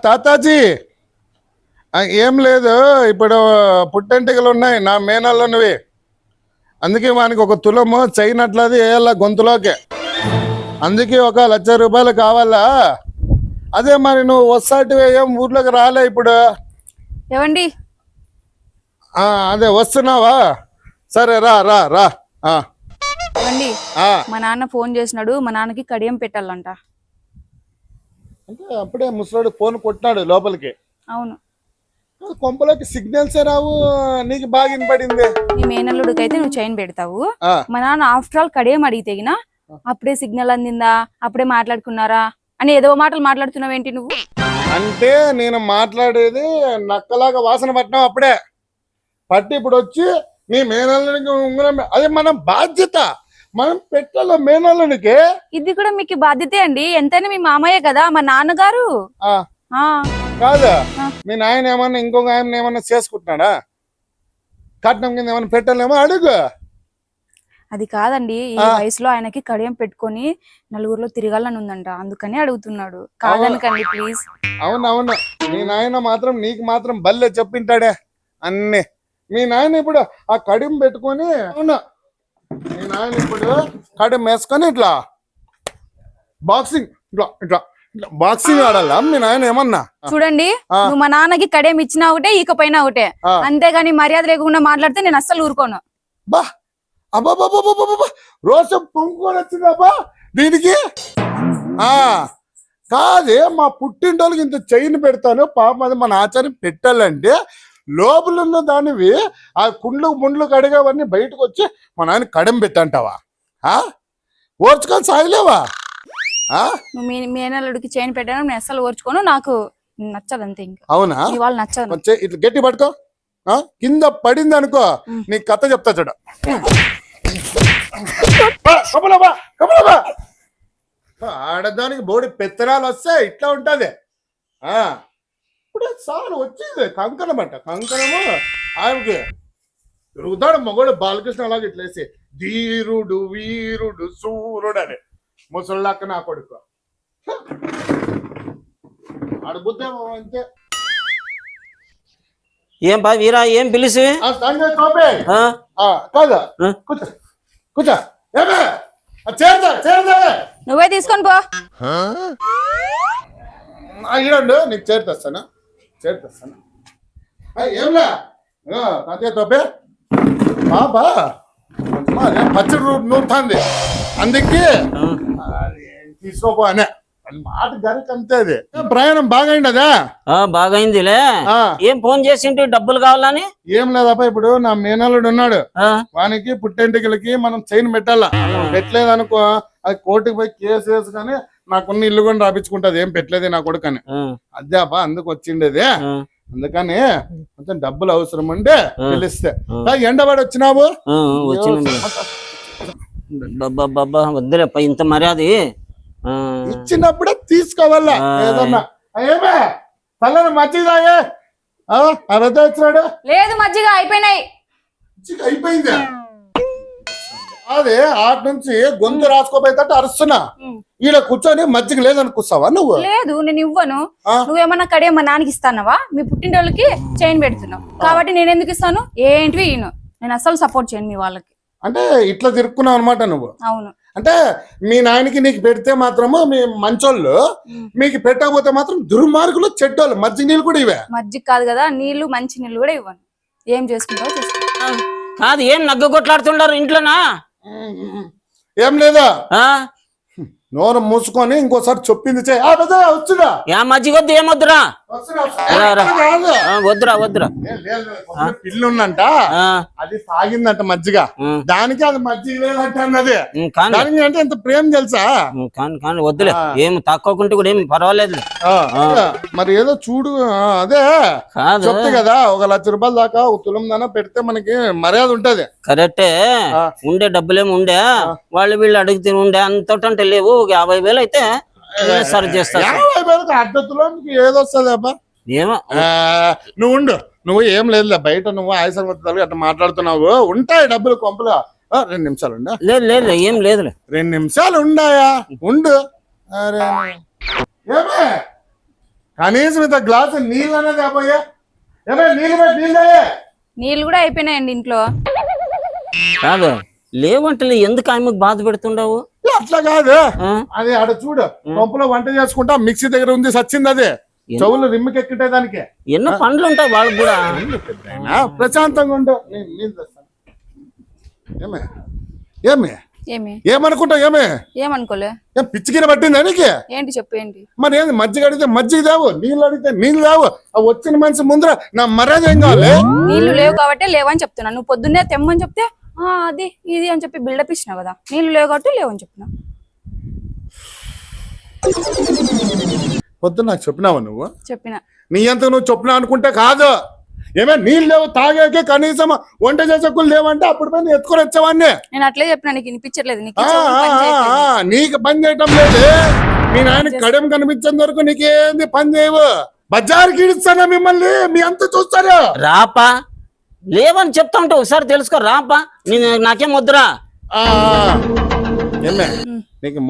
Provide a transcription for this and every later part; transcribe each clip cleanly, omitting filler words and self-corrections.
తాతాజీ, ఏం లేదు. ఇప్పుడు పుట్టెంటికలు ఉన్నాయి నా మేనల్లోనివి. అందుకే వానికి ఒక తులము చైన్ అట్లది వేయాల గొంతులోకి. అందుకే 1,00,000 కావాలా. అదే మరి నువ్వు వస్తాటివి ఏం ఊర్లోకి రాలే ఇప్పుడు? ఏవండి? అదే వస్తున్నావా? సరే రా రా రా. ఏవండి, మా నాన్న ఫోన్ చేసినాడు. మా నాన్నకి కడియం పెట్టాలంట. అంటే అప్పుడే ముసలాడు ఫోన్ కొట్టినాడు లోపలికి. అవును. కొంపలోకి సిగ్నల్స్ రావు. నీకు బాగా వినపడింది. నీ మేనల్లుడికి అయితే నువ్వు చైన్ పెడతావు. మా నాన్న ఆఫ్టర్ ఆల్ కడియం అడిగితే గినా అప్పుడే సిగ్నల్ అందిందా, అప్పుడే మాట్లాడుకున్నారా అని ఏదో మాటలు మాట్లాడుతున్నావేంటి నువ్వు? అంటే నేను మాట్లాడేది నక్కలాగా వాసన పట్టినావు. అప్పుడే పట్టి ఇప్పుడు వచ్చి నీ మేనల్లునికి ఉంగరం. అదే మన బాధ్యత. మనం పెట్టాల మేనల్లునికి. ఇది కూడా మీకు బాధ్యతే అండి. ఎంతైనా మీ మామయ్య కదా, మా నాన్నగారు. కాదా మీ నాయన ఏమన్నా ఇంకొక ఆయన ఏమన్నా చేసుకుంటున్నాడా? కట్నం కింద ఏమన్నా పెట్టాలేమో అడుగు. అది కాదండి, ఈ వయసులో ఆయనకి కడియం పెట్టుకొని నలుగురిలో తిరగాలని ఉందంట, అందుకని అడుగుతున్నాడు. కాదనకండి ప్లీజ్. అవునవును, మీ నాయన మాత్రం నీకు మాత్రం బల్లె చెప్పింటాడే అన్ని. మీ నాయన ఇప్పుడు ఆ కడియం పెట్టుకొని, అవును మీ నాయన ఇప్పుడు కడియం వేసుకొని ఇట్లా బాక్సింగ్ ఇట్లా ఇట్లా బాక్సింగ్ ఆడాలా మీ నాయన ఏమన్నా? చూడండి, నువ్వు మా నాన్నకి కడియం ఇచ్చినా ఒకటే, ఇకపైన ఒకటే. అంతేగాని మర్యాద లేకుండా మాట్లాడితే నేను అస్సలు ఊరుకోను. బా అబ్బాబాబాబాబా, రోషం పొంగుకొని వచ్చిందబ్బా దీనికి. కాదే, మా పుట్టింటోళ్ళకి ఇంత చైన్ పెడతాను పాపం, అది మన ఆచార్యం పెట్టాలంటే లోపల ఉన్న దానివి ఆ ముండ్లు కడిగేవన్నీ బయటకు వచ్చి మా నాయన కడియం పెట్టంటావా? ఓర్చుకొని సాయలేవా? నువ్వు మీ మేనల్లుడికి చైన్ పెట్టాను, నేను అస్సలు ఓర్చుకోను. నాకు నచ్చదు అంతే. ఇంకా అవునా? వాళ్ళు నచ్చదు. ఇట్లా గట్టి పట్టుకో. కింద పడింది అనుకో, నీకు కథ చెప్తా చూడ. ఆడదానికి బోడి పెత్తనాలు వస్తే ఇట్లా ఉంటది. ఇప్పుడు సార్ వచ్చేది కంకణం అంట. కంకణము ఆయనకి తిరుగుతాడు మగోడు బాలకృష్ణ అలాగే ఇట్లేసి ధీరుడు వీరుడు సూర్యుడు అని ముసళ్ళక్క నా కొడుకు. అడుగుద్దేమో అంతే. ఏం బా వీరా, ఏం పిలిచి? కాదా కూర్చో కూర్చో. నువ్వే తీసుకొని పో. ఇడండు, నీకు చేరుతాను చేరుతాను. ఏంలా అదే తోపే బాబా పచ్చడి నూరుతుంది. అందుకే తీసుకోపో అనే మాట గరికి అంతే. అది ప్రయాణం బాగైండదా? బాగైందిలే. ఏం ఫోన్ చేసింటి డబ్బులు కావాలని? ఏం లేదప్ప, ఇప్పుడు నా మేనల్లుడు ఉన్నాడు, వానికి పుట్టెంటికలకి మనం చైన్ పెట్టాలా. పెట్టలేదనుకో అది కోర్టుకు పోయి కేసు వేసుకొని నాకున్న ఇల్లు కూడా రాపించుకుంటది. ఏం పెట్టలేదు నా కొడుకని. అదే అబ్బా అందుకు వచ్చిండేది. అందుకని కొంచెం డబ్బులు అవసరం ఉండే పిలిస్తే. ఎండబడి వచ్చినావు? వద్దులేప్ప ఇంత మర్యాద. ఇచ్చినప్పుడే తీసుకోవాలా. ఏదన్నా ఏమే తల్లని మజ్జిగ తాగే రద్ద వచ్చినాడు. లేదు, మజ్జిగ అయిపోయినాయి. అయిపోయింది. అదే ఆటి నుంచి గొంతు రాసుకోపోయేటట్టు అరుస్తున్నా. ఈడ కూర్చొని మజ్జిగ లేదని కూర్చావా నువ్వు? లేదు, నేను ఇవ్వను. నువ్వేమన్నా కడియం మా నాన్నకి ఇస్తానవా? మీ పుట్టింటోళ్ళకి చైన్ పెడుతున్నావు కాబట్టి నేను ఎందుకు ఇస్తాను? ఏంటివి నేను అస్సలు సపోర్ట్ చేయను మీ వాళ్ళకి. అంటే ఇట్లా తిరుక్కున్నావు అనమాట నువ్వు. అవును. అంటే మీ నాయనకి నీకు పెడితే మాత్రము మీ మంచోళ్ళు, మీకు పెట్టకపోతే మాత్రం దుర్మార్గులు చెడ్డోళ్ళు. మజ్జిగ నీళ్ళు కూడా ఇవే. మజ్జిగ కాదు కదా, నీళ్లు మంచి నీళ్ళు కూడా ఇవ్వను. ఏం చేసుకుంటావు చేసుకో. కాదు, ఏం నగ్గ కొట్లాడుతుండారు ఇంట్లోనా? ఏం లేదా, నోరు మూసుకొని ఇంకోసారి చెప్పింది చేయి. వచ్చురా. మజ్జిగ వద్దు, ఏమొద్దురా. వద్దురా వద్దురా. పిల్లు ఉందంట, అది తాగిందంట మజ్జిగ. దానికి అది మజ్జిగ లేదంట అన్నది. దానికి అంటే ఎంత ప్రేమ తెలుసా? కానీ వద్దులే, ఏం తక్కువకుంటే కూడా ఏం పర్వాలేదు. మరి ఏదో చూడు. అదే చెప్తే కదా 1,00,000 దాకా ఒక తులం దానా పెడితే మనకి మర్యాద ఉంటది. కరెక్టే. ఉండే డబ్బులేమో ఉండే, వాళ్ళు వీళ్ళు అడిగితే ఉండే అంతటంటే లేవు. 50,000 అయితే సరి చేస్తా. 50,000 అడ్డతులోకి ఏదొస్తుంది అబ్బా? ఏమో నువ్వు ఉండు. నువ్వు ఏం లేదులే, బయట నువ్వు ఆయాసం అట్లా మాట్లాడుతున్నావు. ఉంటాయి డబ్బులు కొంపలో. 2 నిమిషాలు ఉండా. లేదు లేదు, ఏం లేదులే. 2 నిమిషాలు ఉండాయా? ఉండు. అరే ఏమే కనీసం ఇంత గ్లాసు నీళ్ళు అనేది అబ్బాయ్యా ఏమైనా నీళ్ళు నీళ్ళు కూడా అయిపోయినాయండి ఇంట్లో. కాదు లేవంటలే, ఎందుకు ఆమెకు బాధ పెడుతుండవు? అట్లా కాదు, అది ఆడ చూడు పంపులో వంట చేసుకుంటా మిక్సీ దగ్గర ఉంది సచ్చింది, అదే చెవులు రిమ్మికి ఎక్కిటే దానికి ఎన్నో పనులు ఉంటాయి వాళ్ళకి కూడా. ప్రశాంతంగా ఉండు. ఏమే ఏమే ఏమనుకుంటావు? ఏమనుకోలే. ఏం పిచ్చికిన పట్టింది దానికి? ఏంటి చెప్పు ఏంటి? మరి ఏంది, మజ్జిగ అడిగితే మజ్జిగ దావు, నీళ్ళు అడిగితే నీళ్ళు దావు. ఆ వచ్చిన మనిషి ముందర నా మర్యాద ఏం కావాలి? నీళ్లు లేవు కాబట్టి లేవని చెప్తున్నా. నువ్వు పొద్దున్నే తెమ్మని చెప్తే అది ఇది అని చెప్పి బిల్డప్ ఇచ్చినావు కదా. నీళ్లు లేవు కాబట్టి లేవని చెప్తున్నా. పొద్దున్న నాకు చెప్పినావా నువ్వు? చెప్పిన. నీ అంతకు నువ్వు చెప్పినా అనుకుంటే కాదు. ఏమే నీళ్ళు లేవు తాగాకే, కనీసం వంట చేసేకులు లేవంటే అప్పుడు పైన ఎత్తుకొని వచ్చేవాడిని. నేను అట్లే చెప్పినా, నీకు వినిపించట్లేదు. నీకు పని చేయటం లేదు. మీ నాయన కడెం కనిపించేంత వరకు నీకేంది పని చేయవు. బజార్కి ఇడుస్తానా మిమ్మల్ని, మీ అంత చూస్తారు. రాపా లేవని చెప్తా ఉంటే ఒకసారి తెలుసుకో. రాపా నాకేం వద్దురా. ఏమే నీకు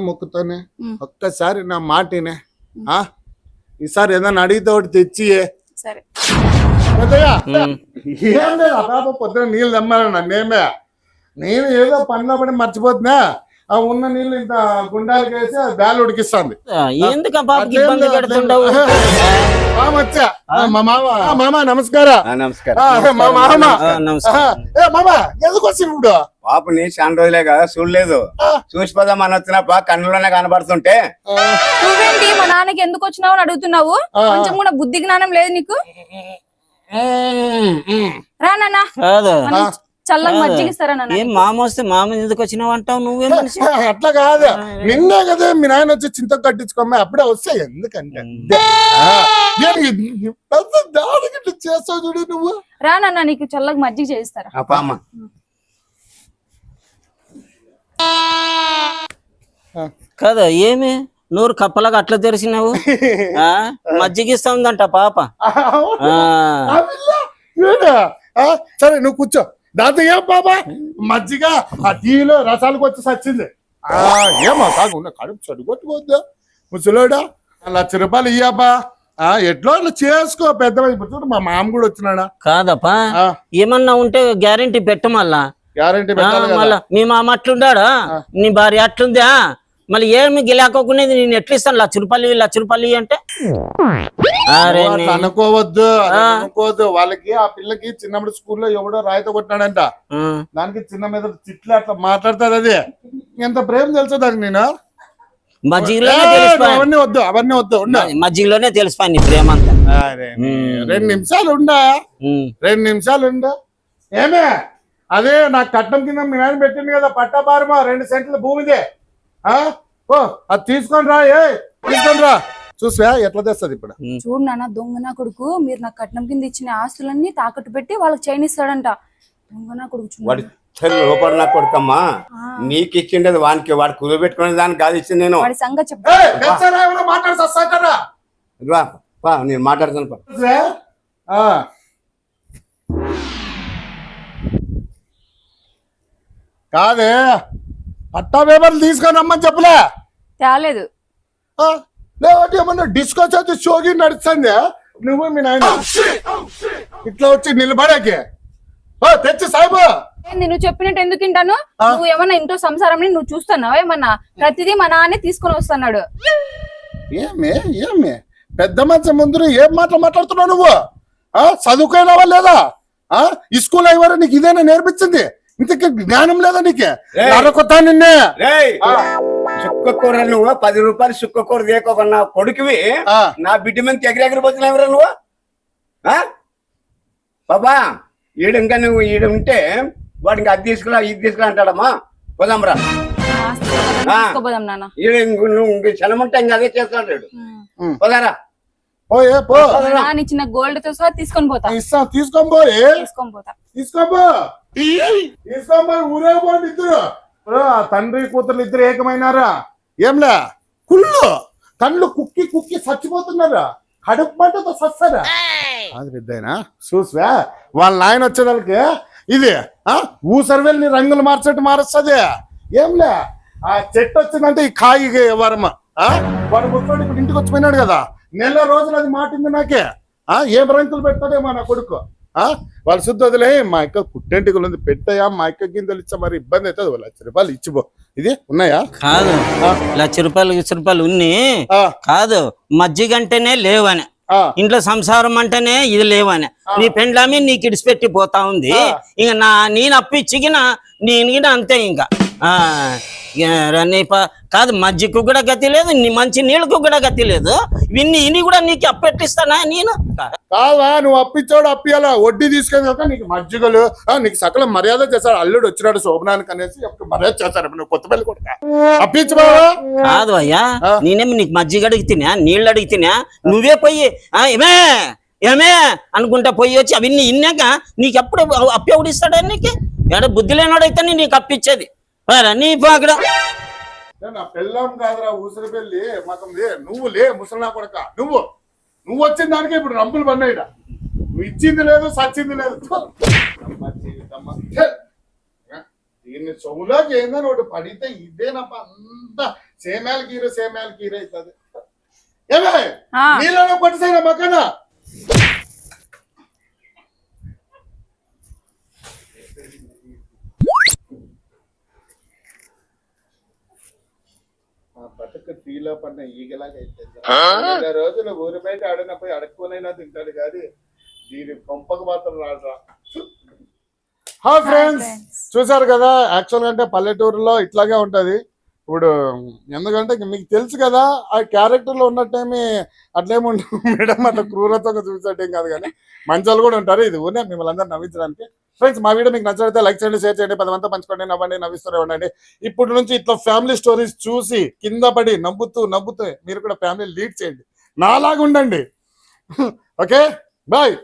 మొక్కుతానే ఒక్కసారి నా మాటినే. ఈసారి ఏదైనా అడిగితే ఒకటి తెచ్చి. సరే ఏం లేదు, అపాప పొద్దున నీళ్ళు తెమ్మాను నన్నేమే. నేను ఏదో పనిలో పడి మర్చిపోతున్నా. ఆ ఉన్న నీళ్ళు ఇంత గుండాలకి వేసి బ్యాలు ఉడికిస్తుంది. ఎందుకు ఇబ్బంది పెడుతుండవు? మామ నమస్కారం. మా మామ మామ ఎందుకు వచ్చి ఇప్పుడు? పాపని చాలా రోజులే కదా చూడలేదు, చూసిపోదాం అని వచ్చినప్ప కన్నులోనే కనబడుతుంటే. నువ్వేంటి మా నాన్నకి ఎందుకు వచ్చినావు అని అడుగుతున్నావు? కొంచెం కూడా బుద్ధి జ్ఞానం లేదు నీకు? రా నాన్న, చల్లగా మజ్జిగిస్తారా నాన్న? ఏం మామ వస్తే మామ ఎందుకు వచ్చినావు అంటావు? నువ్వే మనిషి. అట్లా కాదు, నిన్నే కదా మీ నాయన వచ్చి చింత కట్టించుకోమ్మా, అప్పుడే వస్తాయి. ఎందుకంటే చేస్తావు చూడు నువ్వు. రా నాన్న, నీకు చల్లగా మజ్జిగ చేయిస్తారా? కదా ఏమి నూరు కప్పలాగా అట్లా తెరిచినావు? మజ్జిగిస్తా ఉందంట పాప. సరే నువ్వు కూర్చో. దాంతో ఏం బాబా మజ్జిగ ఆ టీలో రసాలకు వచ్చి సచ్చింది. ఏమో కాకుండా కడుపు చదువుకోవద్దు ముసలోడా. 1,00,000 రూపాయలు ఇయ్యబ్బా, ఎట్లో అట్లా చేసుకో. పెద్ద చూడు మా మామ కూడా వచ్చినాడా. కాదప్పా, ఏమన్నా ఉంటే గ్యారెంటీ పెట్ట. గ్యారెంటీ మళ్ళా మీ మామ అట్లుండాడా, నీ భార్య అట్లుందా, మళ్ళీ ఏమి గెలాకోకుండా నేను ఎట్లా ఇస్తాను? 1,00,000 రూపాయలు అంటే అనుకోవద్దు. వాళ్ళకి ఆ పిల్లకి చిన్నప్పుడు స్కూల్లో ఎవడో రాయితో కొట్టినాడంట. దానికి చిన్న మీద చిట్లు అట్లా మాట్లాడుతుంది. అది ఎంత ప్రేమ తెలుసు దానికి. నేను అవన్నీ వద్దు మజ్జిగలోనే తెలిసిపోయి నీ ప్రేమ అంతా. 2 నిమిషాలు ఉండా, 2 నిమిషాలు ఉండా. ఏమే అదే నాకు కట్నం కింద మీ నాయన పెట్టింది కదా పట్టాపారమా 2 సెంట్ల భూమిదే. అది తీసుకొని రా, తీసుకొని రా. చూసా ఎట్లా తెస్తుంది ఇప్పుడు. చూడు నాన్న, దొంగ నా కొడుకు మీరు నాకు కట్నం కింద ఇచ్చిన ఆస్తులన్నీ తాకట్టు పెట్టి వాళ్ళకి చైన్ ఇస్తాడంట. దొంగ నా కొడుకు వాడి లోపల నా కొడుకమ్మా, నీకు ఇచ్చిండేది వానికి, వాడు కుదబెట్టుకునే దానికి కాదు ఇచ్చింది. నేను వాడి సంగతి చెప్తా. నేను మాట్లాడతాను. కాదే పట్టా పేపర్లు తీసుకొని రమ్మని చెప్పలే. తేలేదు. లేకపోతే ఏమన్నా డిస్కో చేసి షోగి నడుస్తుంది. నువ్వు మీ నాయన ఇట్లా వచ్చి నిలబడాకే తెచ్చి సాయిబు. నువ్వు చెప్పినట్టు ఎందుకు వింటాను? నువ్వు ఏమన్నా ఇంట్లో సంసారం నువ్వు చూస్తున్నావు ఏమన్నా? ప్రతిదీ మా నాన్నే తీసుకొని వస్తున్నాడు. ఏమే పెద్ద మంచి ముందు ఏం మాట్లాడుతున్నావు నువ్వు? చదువుకోయినావా లేదా? ఈ స్కూల్ అయ్యారా నీకు ఇదేనా నేర్పించింది? ఇంతకీ జ్ఞానం లేదా నీకే? అరకొత్తా నిన్నే సుక్కకూర నువ్వు 10 రూపాయలు సుక్కకూర దేకోకున్నా కొడుకువి నా బిడ్డ మీద ఎగిరెగిరిపోతున్నావురా నువ్వు. బాబా ఈడు ఇంకా నువ్వు ఈడు ఉంటే వాడు ఇంకా అది తీసుకురా ఇది తీసుకురా అంటాడమ్మా. పోదాంరా, ఈడు నువ్వు ఇంక క్షణముంటే ఇంకా అదే చేస్తాడు. పోదారా, చిన్న గోల్డ్ తో సహా తీసుకొని పోతా. ఊరేపోండి ఇద్దరు. తండ్రి కూతురు ఇద్దరు ఏకమైనారా? ఏంలే కుళ్ళు కళ్ళు కుక్కి కుక్కి చచ్చిపోతున్నారా? కడుపు మంటతో సస్తారా? అది పెద్దయినా చూసా వాళ్ళ నాయన వచ్చేదానికి ఇది ఊసర్వేల్ని రంగులు మారుస్తుంది. ఏంలే ఆ చెట్టు వచ్చిందంటే ఈ కాయి వరమ వాడు ముసలోడు ఇప్పుడు ఇంటికి వచ్చిపోయినాడు కదా. నెల రోజులు అది మాటింది నాకే. ఏం రంకులు పెడతాడేమో నా కొడుకు. వాళ్ళ శుద్ధ వదిలే, మా అక్క పుట్టెంటికలు ఉంది పెట్టయా, మా అక్క గింజలు ఇచ్చా, మరి ఇబ్బంది అవుతుంది, ₹1,00,000 ఇచ్చిపో. ఇది ఉన్నాయా? కాదు, ₹1,00,000 ఉన్ని కాదు, మజ్జిగంటేనే లేవని, ఇంట్లో సంసారం అంటేనే ఇది లేవని, నీ పెండ్లామి నీకు ఇడిచిపెట్టి పోతా ఉంది. ఇక నేను అప్పిచ్చిగిన నేను అంతే. ఇంకా కాదు, మజ్జిగకు కూడా గతి లేదు, నీ మంచి నీళ్ళకు కూడా గతి లేదు. ఇన్ని కూడా నీకు అప్పెట్టిస్తానా నేను? కాదా, నువ్వు అప్పిచ్చాడు అప్పియాలా, వడ్డీ తీసుకొని నీకు మజ్జిగలు, నీకు సకల మర్యాద చేశాడు. అల్లుడు వచ్చినాడు శోభనానికి అనేసి మర్యాద చేశారు. నువ్వు కొత్త పెళ్లి కొడుక అప్పించు బావా. కాదు అయ్యా, నేనేమి నీకు మజ్జిగ అడిగితేనా, నీళ్ళు అడిగితేనా? నువ్వే పోయి ఏమే అనుకుంటా పోయి వచ్చి అవన్నీ ఇన్నాక నీకు ఎప్పుడు అప్పు ఎవడిస్తాడా? నీకు ఎడ బుద్ధి లేనాడైతే నీకు అప్పిచ్చేది నీ అక్కడ. నా పెళ్ళం కాదురా ఊసిరి పెళ్ళి మాకుంది. నువ్వు లే ముసలినా కొడక, నువ్వు వచ్చిన దానికే ఇప్పుడు రంపులు పన్నాయిట. నువ్వు ఇచ్చింది లేదు, సచ్చింది లేదు. దీన్ని చెవులోకి ఏందని ఒకటి పడితే ఇదేనప్ప, అంత సేమ్యాల కీర అవుతుంది. ఏమే నీళ్ళలో కొట్టేసాయినా మక్కన. బతుకు టీలో పడిన ఈగలాగా అయితే రోజులు ఊరి బయట ఆడినపోయి అడుక్కోనైనా తింటాడు కానీ దీని కొంపకు మాత్రం రాడురా. హాయ్ ఫ్రెండ్స్, చూసారు కదా. యాక్చువల్గా అంటే పల్లెటూరులో ఇట్లాగే ఉంటది. ఇప్పుడు ఎందుకంటే మీకు తెలుసు కదా, ఆ క్యారెక్టర్ లో ఉన్నట్టేమి అట్లేమి ఉండదు మేడం, అట్లా క్రూరత్వంగా చూసేటేం కాదు, కానీ మంచాలు కూడా ఉంటారు. ఇది ఊనే మిమ్మల్ని అందరూ నవ్వించడానికి. ఫ్రెండ్స్, మా వీడియో మీకు నచ్చితే లైక్ చేయండి, షేర్ చేయండి, 10 మంది పంచుకోండి, నవ్వండి, నవ్విస్తూనే ఉండండి. ఇప్పటి నుంచి ఇట్లా ఫ్యామిలీ స్టోరీస్ చూసి కింద పడి నవ్వుతూ మీరు కూడా ఫ్యామిలీ లీడ్ చేయండి, నాలాగా ఉండండి. Okay, bye.